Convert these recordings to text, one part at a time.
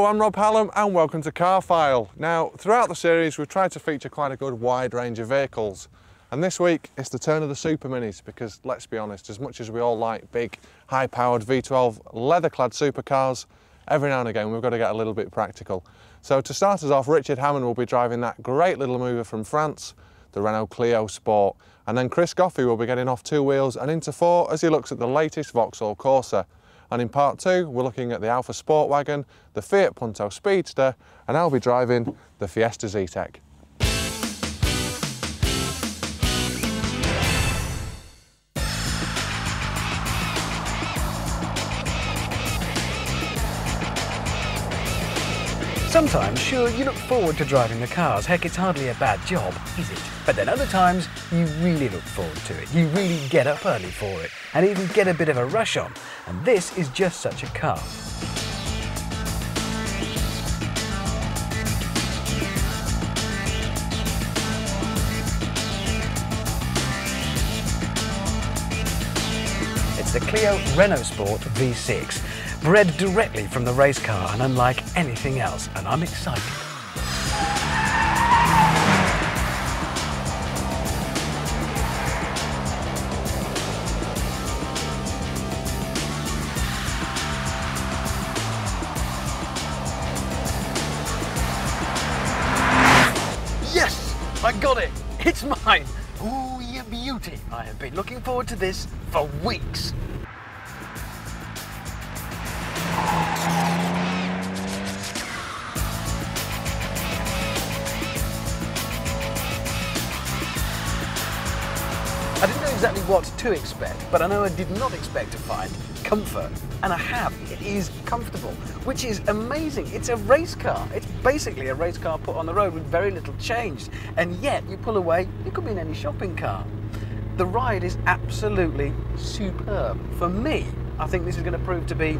I'm Rob Hallam and welcome to Car File. Now, throughout the series we've tried to feature quite a good wide range of vehicles, and this week it's the turn of the superminis because, let's be honest, as much as we all like big, high-powered V12 leather-clad supercars, every now and again we've got to get a little bit practical. So to start us off, Richard Hammond will be driving that great little mover from France, the Renault Clio Sport, and then Chris Goffey will be getting off two wheels and into four as he looks at the latest Vauxhall Corsa. And in part two, we're looking at the Alfa Sport Wagon, the Fiat Punto Speedgear, and I'll be driving the Fiesta Z-Tech. Sometimes, sure, you look forward to driving the cars. Heck, it's hardly a bad job, is it? But then other times, you really look forward to it. You really get up early for it, and even get a bit of a rush on. And this is just such a car. It's the Clio Renault Sport V6. Bred directly from the race car and unlike anything else, and I'm excited. Yes! I got it! It's mine! Ooh, you beauty! I have been looking forward to this for weeks. I didn't know exactly what to expect, but I know I did not expect to find comfort, and I have. It is comfortable, which is amazing. It's a race car. It's basically a race car put on the road with very little changed, and yet you pull away, you could be in any shopping car. The ride is absolutely superb. For me, I think this is going to prove to be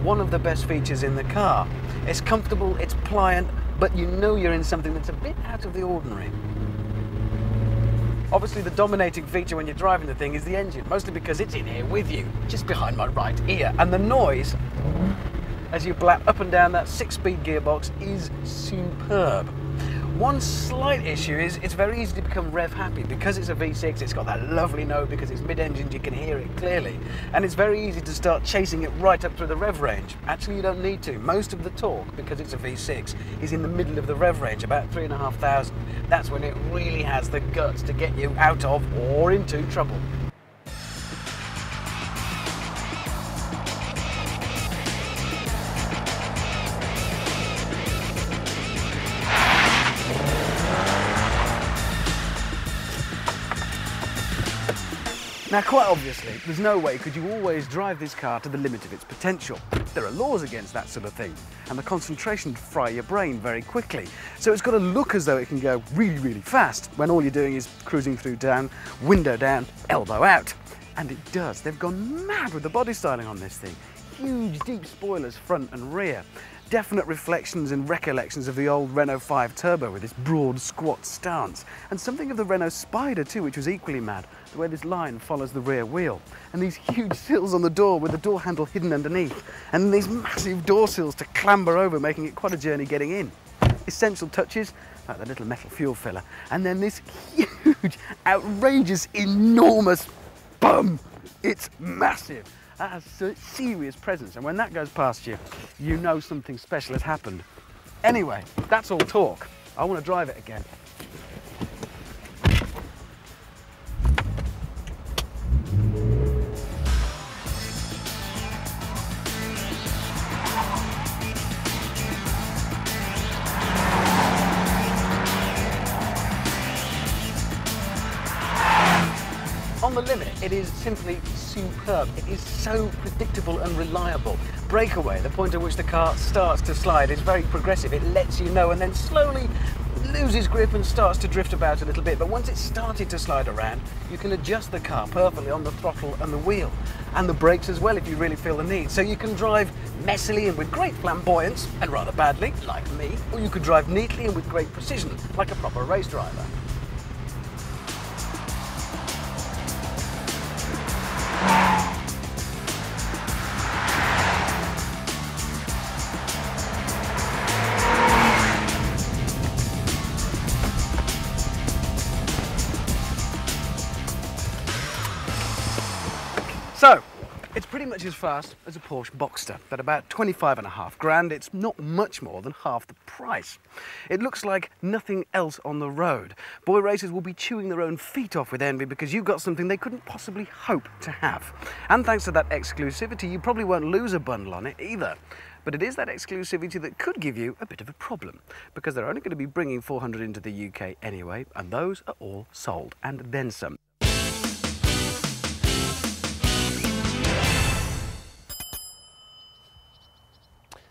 one of the best features in the car. It's comfortable, it's pliant, but you know you're in something that's a bit out of the ordinary. Obviously, the dominating feature when you're driving the thing is the engine, mostly because it's in here with you, just behind my right ear. And the noise, as you blap up and down that 6-speed gearbox, is superb. One slight issue is it's very easy to become rev happy. Because it's a V6, it's got that lovely note, because it's mid-engine, you can hear it clearly. And it's very easy to start chasing it right up through the rev range. Actually, you don't need to. Most of the torque, because it's a V6, is in the middle of the rev range, about 3,500. That's when it really has the guts to get you out of or into trouble. Now, quite obviously, there's no way could you always drive this car to the limit of its potential. There are laws against that sort of thing, and the concentration would fry your brain very quickly. So it's got to look as though it can go really, really fast when all you're doing is cruising through down, window down, elbow out. And it does. They've gone mad with the body styling on this thing. Huge, deep spoilers front and rear. Definite reflections and recollections of the old Renault 5 Turbo with its broad, squat stance. And something of the Renault Spider too, which was equally mad, the way this line follows the rear wheel. And these huge sills on the door with the door handle hidden underneath. And these massive door sills to clamber over, making it quite a journey getting in. Essential touches, like the little metal fuel filler. And then this huge, outrageous, enormous bum. It's massive. That has serious presence, and when that goes past you, you know something special has happened. Anyway, that's all talk. I want to drive it again. On the limit, it is simply superb. It is so predictable and reliable. Breakaway, the point at which the car starts to slide, is very progressive. It lets you know and then slowly loses grip and starts to drift about a little bit. But once it's started to slide around, you can adjust the car perfectly on the throttle and the wheel. And the brakes as well if you really feel the need. So you can drive messily and with great flamboyance, and rather badly, like me, or you could drive neatly and with great precision, like a proper race driver. So, it's pretty much as fast as a Porsche Boxster. At about 25.5 grand, it's not much more than half the price. It looks like nothing else on the road. Boy racers will be chewing their own feet off with envy because you've got something they couldn't possibly hope to have. And thanks to that exclusivity, you probably won't lose a bundle on it either. But it is that exclusivity that could give you a bit of a problem, because they're only going to be bringing 400 into the UK anyway, and those are all sold, and then some.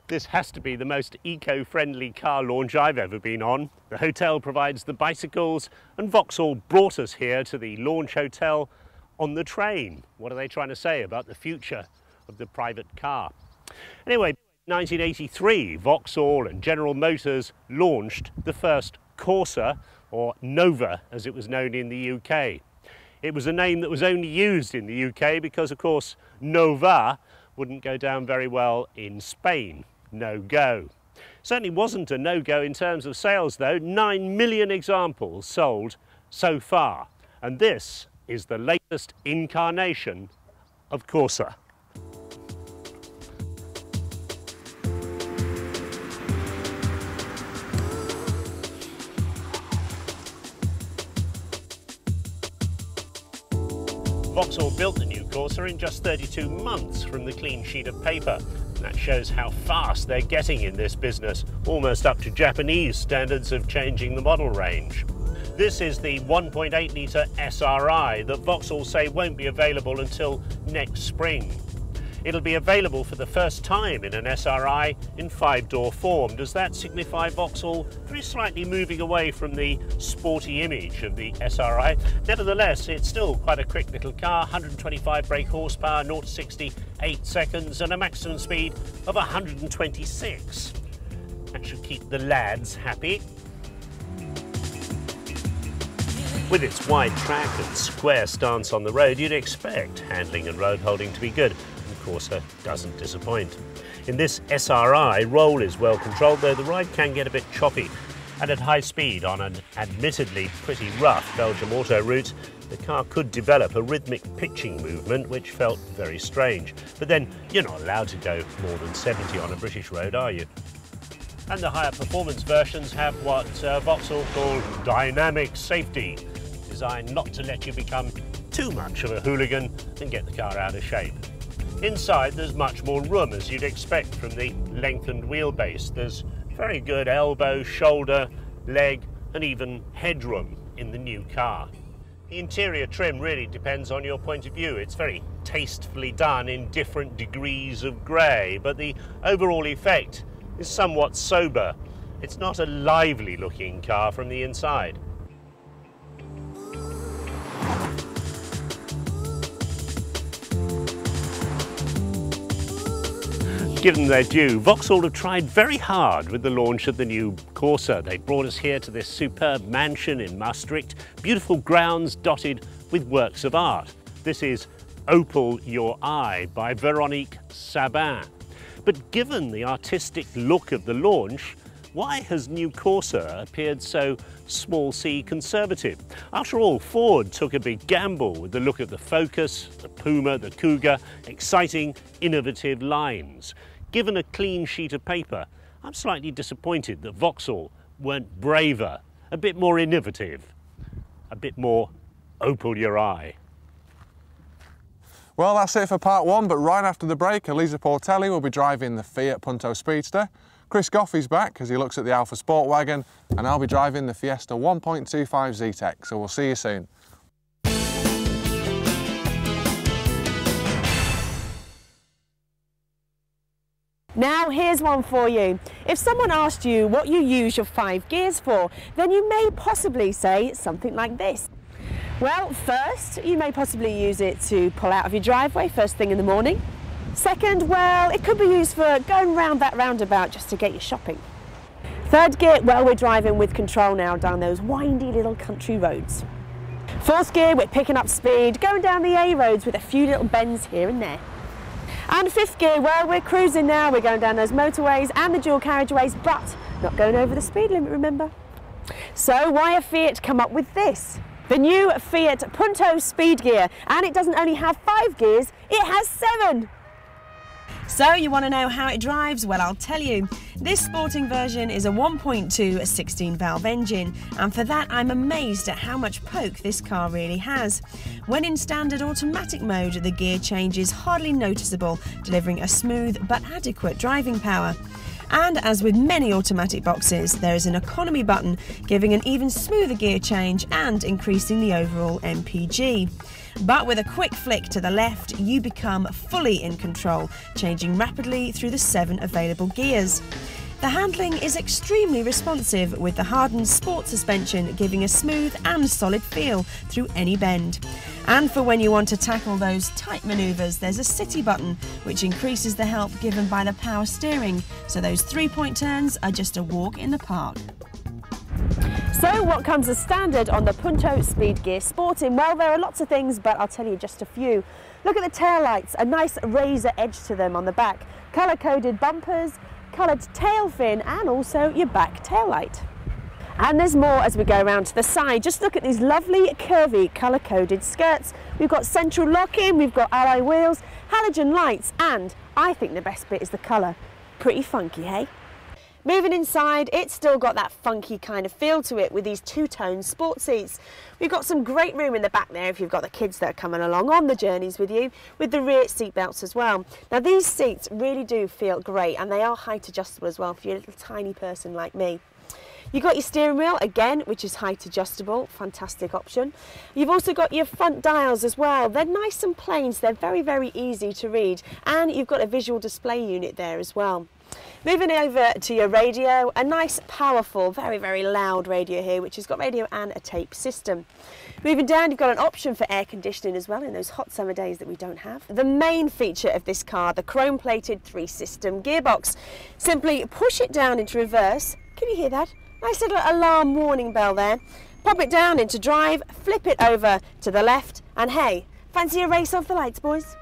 This has to be the most eco-friendly car launch I've ever been on. The hotel provides the bicycles, and Vauxhall brought us here to the launch hotel on the train. What are they trying to say about the future of the private car? Anyway, in 1983, Vauxhall and General Motors launched the first Corsa, or Nova as it was known in the UK. It was a name that was only used in the UK because, of course, Nova wouldn't go down very well in Spain. No-go. Certainly wasn't a no-go in terms of sales though. 9 million examples sold so far. And this is the latest incarnation of Corsa. Vauxhall built the new Corsa in just 32 months from the clean sheet of paper. That shows how fast they're getting in this business, almost up to Japanese standards of changing the model range. This is the 1.8 litre SRI that Vauxhall say won't be available until next spring. It'll be available for the first time in an SRI in 5-door form. Does that signify Vauxhall very slightly moving away from the sporty image of the SRI? Nevertheless, it's still quite a quick little car, 125 brake horsepower, 0 to 60, 8 seconds, and a maximum speed of 126. That should keep the lads happy. With its wide track and square stance on the road, you'd expect handling and road holding to be good. Corsa doesn't disappoint. In this SRI, roll is well controlled, though the ride can get a bit choppy. And at high speed on an admittedly pretty rough Belgium auto route, the car could develop a rhythmic pitching movement which felt very strange. But then you're not allowed to go more than 70 on a British road, are you? And the higher performance versions have what Vauxhall call dynamic safety, designed not to let you become too much of a hooligan and get the car out of shape. Inside there's much more room, as you'd expect from the lengthened wheelbase. There's very good elbow, shoulder, leg and even headroom in the new car. The interior trim really depends on your point of view. It's very tastefully done in different degrees of grey, but the overall effect is somewhat sober. It's not a lively looking car from the inside. Given their due, Vauxhall have tried very hard with the launch of the new Corsa. They brought us here to this superb mansion in Maastricht, beautiful grounds dotted with works of art. This is Opal Your Eye by Veronique Sabin. But given the artistic look of the launch, why has new Corsa appeared so small c conservative? After all, Ford took a big gamble with the look of the Focus, the Puma, the Cougar, exciting, innovative lines. Given a clean sheet of paper, I'm slightly disappointed that Vauxhall weren't braver, a bit more innovative, a bit more Opal Your Eye. Well, that's it for part one, but right after the break, Eliza Portelli will be driving the Fiat Punto Speedster. Chris Goffey's back as he looks at the Alfa Sport Wagon, and I'll be driving the Fiesta 1.25 Z-Tech, so we'll see you soon. Now here's one for you. If someone asked you what you use your 5 gears for, then you may possibly say something like this. Well, first, you may possibly use it to pull out of your driveway first thing in the morning. Second, well, it could be used for going round that roundabout just to get you shopping. Third gear, well, we're driving with control now down those windy little country roads. Fourth gear, we're picking up speed, going down the A roads with a few little bends here and there. And fifth gear, well, we're cruising now, we're going down those motorways and the dual carriageways, but not going over the speed limit, remember? So why have Fiat come up with this? The new Fiat Punto Speedgear, and it doesn't only have 5 gears, it has 7. So you want to know how it drives? Well, I'll tell you. This sporting version is a 1.2 16-valve engine, and for that I'm amazed at how much poke this car really has. When in standard automatic mode, the gear change is hardly noticeable, delivering a smooth but adequate driving power. And as with many automatic boxes, there is an economy button giving an even smoother gear change and increasing the overall MPG. But with a quick flick to the left, you become fully in control, changing rapidly through the 7 available gears. The handling is extremely responsive, with the hardened sport suspension giving a smooth and solid feel through any bend. And for when you want to tackle those tight manoeuvres, there's a city button which increases the help given by the power steering, so those 3-point turns are just a walk in the park. So what comes as standard on the Punto Speedgear Sporting? Well, there are lots of things, but I'll tell you just a few. Look at the tail lights, a nice razor edge to them on the back, colour-coded bumpers, coloured tail fin, and also your back tail light. And there's more as we go around to the side. Just look at these lovely curvy colour-coded skirts. We've got central lock-in, we've got alloy wheels, halogen lights, and I think the best bit is the colour. Pretty funky, hey? Moving inside, it's still got that funky kind of feel to it with these 2-tone sport seats. We've got some great room in the back there if you've got the kids that are coming along on the journeys with you, with the rear seat belts as well. Now these seats really do feel great, and they are height adjustable as well for your little tiny person like me. You've got your steering wheel again, which is height adjustable, fantastic option. You've also got your front dials as well. They're nice and plain, so they're very, very easy to read, and you've got a visual display unit there as well. Moving over to your radio, a nice powerful, very, very loud radio here, which has got radio and a tape system. Moving down, you've got an option for air conditioning as well in those hot summer days that we don't have. The main feature of this car, the chrome-plated 3-system gearbox. Simply push it down into reverse. Can you hear that? Nice little alarm warning bell there. Pop it down into drive, flip it over to the left, and hey, fancy a race off the lights, boys?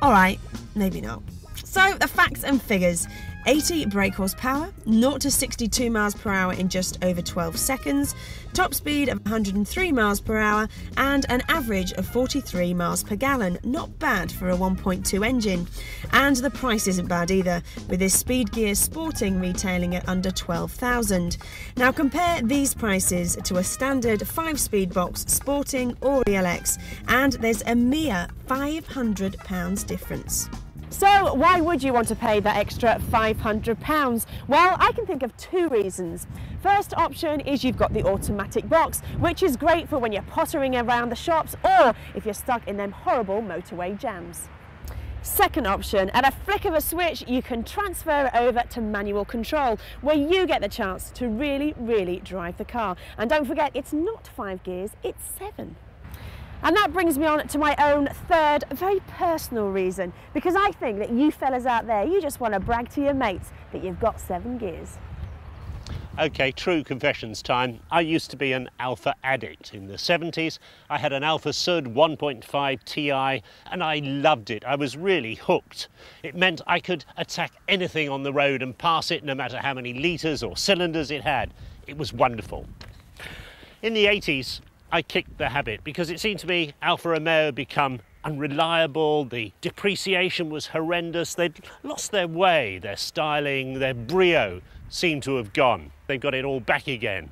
All right, maybe not. So the facts and figures. 80 brake horsepower, 0 to 62 miles per hour in just over 12 seconds, top speed of 103 miles per hour, and an average of 43 miles per gallon. Not bad for a 1.2 engine. And the price isn't bad either, with this Speedgear Sporting retailing at under 12,000. Now compare these prices to a standard 5-speed box Sporting or ELX, and there's a mere £500 difference. So why would you want to pay that extra £500? Well, I can think of 2 reasons. First option is you've got the automatic box, which is great for when you're pottering around the shops or if you're stuck in them horrible motorway jams. Second option, at a flick of a switch, you can transfer it over to manual control, where you get the chance to really, really drive the car. And don't forget, it's not 5 gears, it's 7. And that brings me on to my own third, very personal reason, because I think that you fellas out there, you just want to brag to your mates that you've got 7 gears. Okay, true confessions time. I used to be an Alfa addict. In the 70s, I had an Alfa Sud 1.5 Ti, and I loved it. I was really hooked. It meant I could attack anything on the road and pass it no matter how many litres or cylinders it had. It was wonderful. In the 80s, I kicked the habit because it seemed to me Alfa Romeo had become unreliable, the depreciation was horrendous, they'd lost their way, their styling, their brio seemed to have gone. They've got it all back again.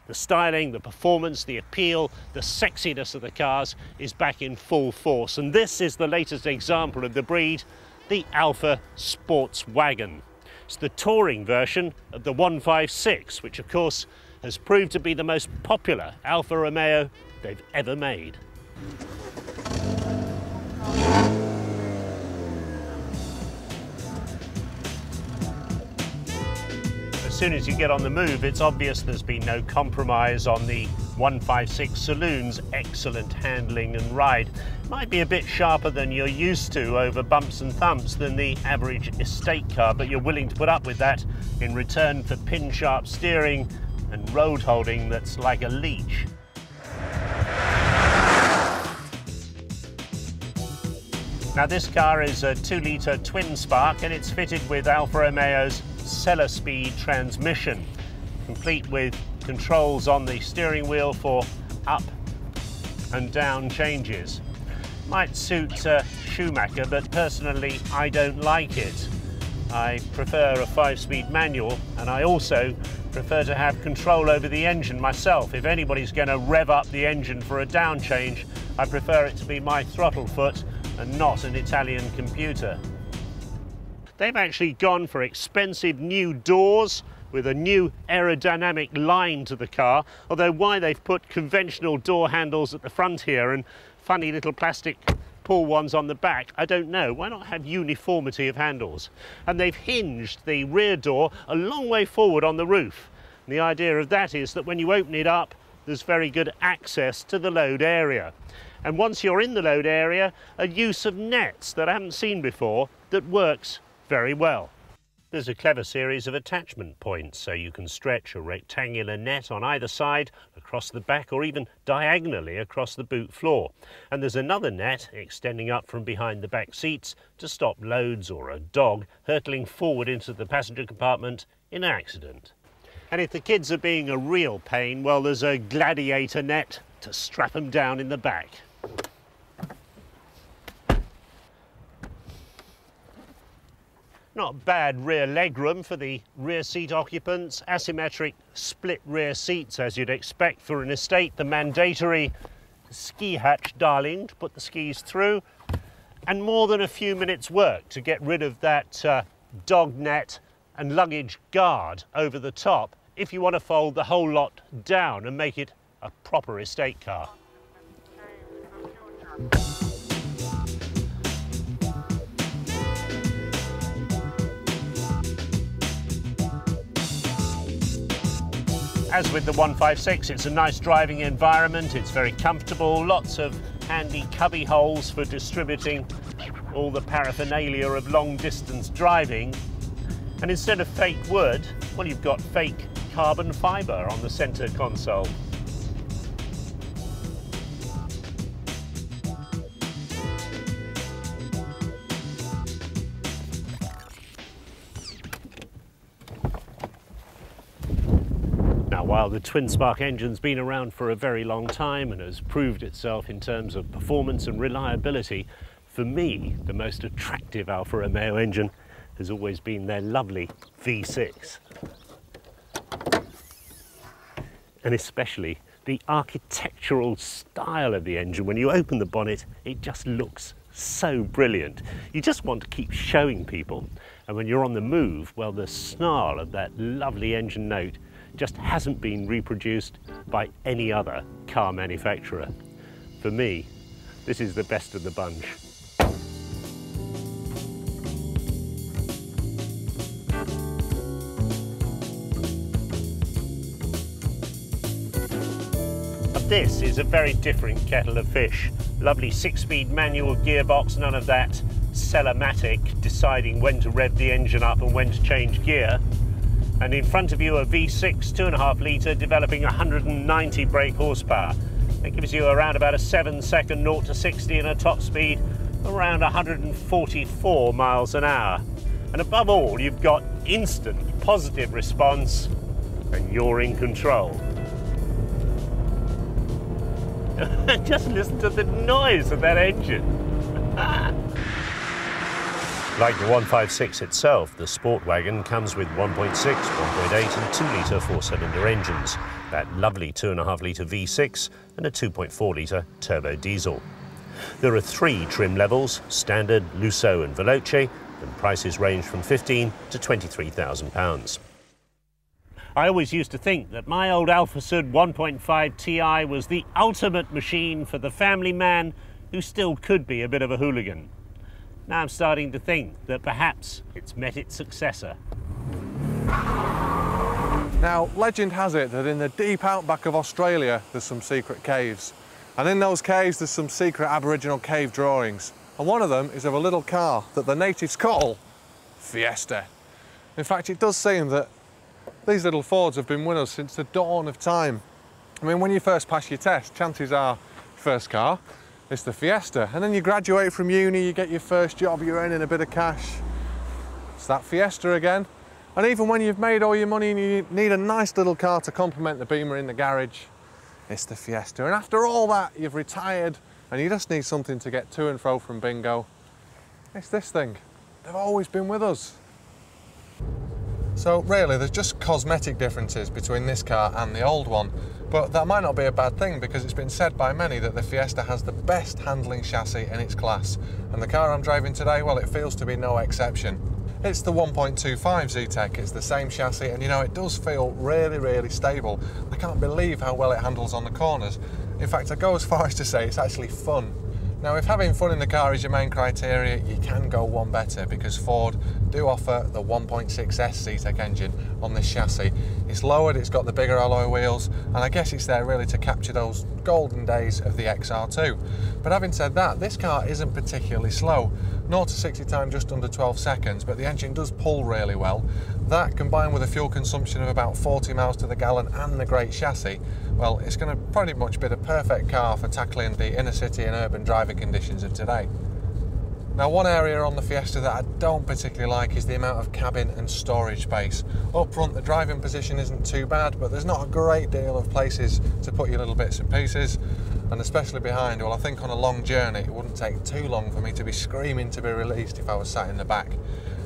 The styling, the performance, the appeal, the sexiness of the cars is back in full force, and this is the latest example of the breed, the Alfa Sports Wagon. It's the touring version of the 156, which of course has proved to be the most popular Alfa Romeo they've ever made. As soon as you get on the move, it's obvious there's been no compromise on the 156 Saloon's excellent handling and ride. Might be a bit sharper than you're used to over bumps and thumps than the average estate car, but you're willing to put up with that in return for pin-sharp steering and road holding that's like a leech. Now this car is a 2-litre twin spark and it's fitted with Alfa Romeo's cellar speed transmission, complete with controls on the steering wheel for up and down changes. Might suit Schumacher, but personally I don't like it. I prefer a 5-speed manual, and I also prefer to have control over the engine myself. If anybody's going to rev up the engine for a down change, I prefer it to be my throttle foot and not an Italian computer. They've actually gone for expensive new doors with a new aerodynamic line to the car, although why they've put conventional door handles at the front here and funny little plastic pull ones on the back, I don't know. Why not have uniformity of handles? And they've hinged the rear door a long way forward on the roof. And the idea of that is that when you open it up, there's very good access to the load area. And once you're in the load area, a use of nets that I haven't seen before that works very well. There's a clever series of attachment points, so you can stretch a rectangular net on either side, across the back, or even diagonally across the boot floor. And there's another net extending up from behind the back seats to stop loads or a dog hurtling forward into the passenger compartment in an accident. And if the kids are being a real pain, well, there's a gladiator net to strap them down in the back. Not bad rear legroom for the rear seat occupants, asymmetric split rear seats as you'd expect for an estate, the mandatory ski hatch dialing to put the skis through, and more than a few minutes work to get rid of that dog net and luggage guard over the top if you want to fold the whole lot down and make it a proper estate car. As with the 156, it's a nice driving environment, it's very comfortable, lots of handy cubby holes for distributing all the paraphernalia of long distance driving. And instead of fake wood, well, you've got fake carbon fibre on the centre console. While the twin-spark engine's been around for a very long time and has proved itself in terms of performance and reliability, for me, the most attractive Alfa Romeo engine has always been their lovely V6. And especially the architectural style of the engine. When you open the bonnet, it just looks so brilliant. You just want to keep showing people. And when you're on the move, well, the snarl of that lovely engine note just hasn't been reproduced by any other car manufacturer. For me, this is the best of the bunch. But this is a very different kettle of fish. Lovely 6-speed manual gearbox, none of that Cellomatic deciding when to rev the engine up and when to change gear. And in front of you a V6 2.5 litre developing 190 brake horsepower. That gives you around about a 7-second 0 to 60 and a top speed around 144 miles an hour. And above all, you've got instant positive response and you're in control. Just listen to the noise of that engine. Like the 156 itself, the Sport Wagon comes with 1.6, 1.8 and 2-litre 4-cylinder engines, that lovely 2.5 litre V6 and a 2.4 litre turbo diesel. There are 3 trim levels, Standard, Lusso and Veloce, and prices range from £15,000 to £23,000. I always used to think that my old Alfa Sud 1.5 Ti was the ultimate machine for the family man who still could be a bit of a hooligan. Now I'm starting to think that perhaps it's met its successor. Now, legend has it that in the deep outback of Australia there's some secret caves. And in those caves there's some secret Aboriginal cave drawings. And one of them is of a little car that the natives call Fiesta. In fact, it does seem that these little Fords have been with us since the dawn of time. I mean, when you first pass your test, chances are first car, it's the Fiesta. And then you graduate from uni, you get your first job, you're earning a bit of cash. It's that Fiesta again. And even when you've made all your money and you need a nice little car to complement the Beamer in the garage, it's the Fiesta. And after all that, you've retired and you just need something to get to and fro from bingo. It's this thing. They've always been with us. So really, there's just cosmetic differences between this car and the old one. But that might not be a bad thing, because it's been said by many that the Fiesta has the best handling chassis in its class. And the car I'm driving today, well, it feels to be no exception. It's the 1.25 Zetec, it's the same chassis, and you know, it does feel really, really stable. I can't believe how well it handles on the corners. In fact, I go as far as to say it's actually fun. Now, if having fun in the car is your main criteria, you can go one better, because Ford do offer the 1.6S Zetec engine on this chassis. It's lowered, it's got the bigger alloy wheels, and I guess it's there really to capture those golden days of the XR2. But having said that, this car isn't particularly slow. 0 to 60 time just under 12 seconds, but the engine does pull really well. That, combined with a fuel consumption of about 40 miles to the gallon and the great chassis, well, it's going to pretty much be the perfect car for tackling the inner city and urban driving conditions of today. Now, one area on the Fiesta that I don't particularly like is the amount of cabin and storage space. Up front, the driving position isn't too bad, but there's not a great deal of places to put your little bits and pieces. And especially behind, well, I think on a long journey, it wouldn't take too long for me to be screaming to be released if I was sat in the back.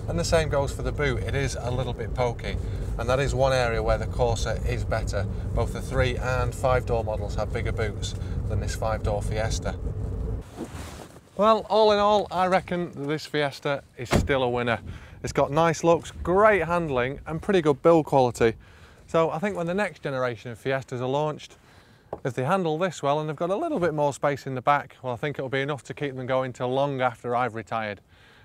And the same goes for the boot. It is a little bit pokey, and that is one area where the Corsa is better. Both the 3 and 5-door models have bigger boots than this 5-door Fiesta. Well, all in all, I reckon that this Fiesta is still a winner. It's got nice looks, great handling, and pretty good build quality. So I think when the next generation of Fiestas are launched, if they handle this well and they've got a little bit more space in the back, well, I think it'll be enough to keep them going till long after I've retired.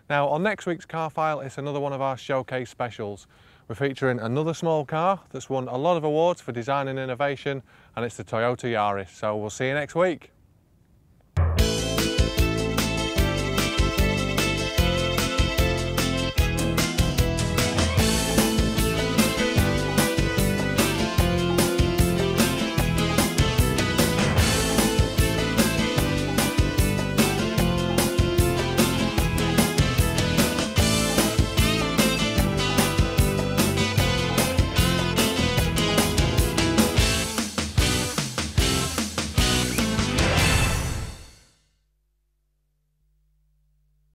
Now, on next week's Car File, it's another one of our showcase specials. We're featuring another small car that's won a lot of awards for design and innovation, and it's the Toyota Yaris. So we'll see you next week.